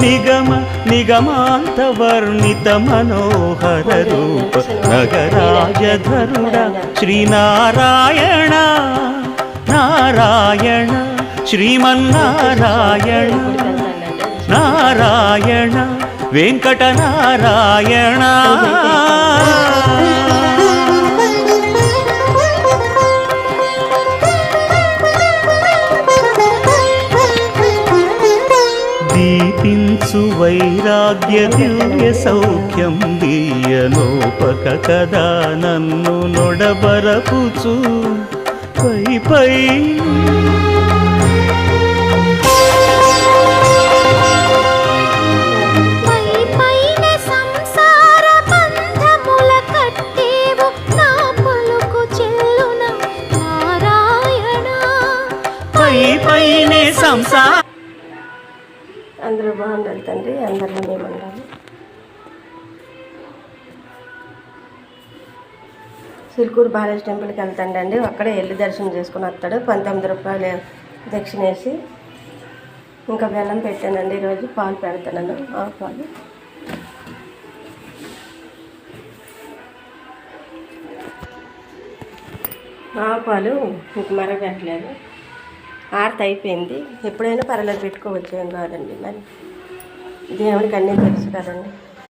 నిగమ నిగమాంత వర్ణిత మనోహర రూప నగరాజధరుడ శ్రీనారాయణ నారాయణ శ్రీమన్నారాయణ నారాయణ వెంకటనారాయణ దీపించు వైరాగ్య దివ్య సౌఖ్యం దీయలోపక కదా నన్ను నొడబరపుచు పై పై అందరూ బాగుండాలి తండ్రి, అందరిలో మేము ఉండాలి. సిల్కూరు బాలాజీ టెంపుల్కి వెళ్తాండి. అక్కడే వెళ్ళి దర్శనం చేసుకుని వస్తాడు. 19 రూపాయలు దక్షిణ వేసి ఇంకా బెల్లం పెట్టానండి. ఈరోజు పాలు పెడతాను, ఆవు పాలు. ఆవు పాలు ఇంక మరగట్లేదు, ఆర్త అయిపోయింది. ఎప్పుడైనా పర్లేదు పెట్టుకోవచ్చు, ఏం కాదండి. మరి దేవుడికి అన్నీ తెలుసు కదండి.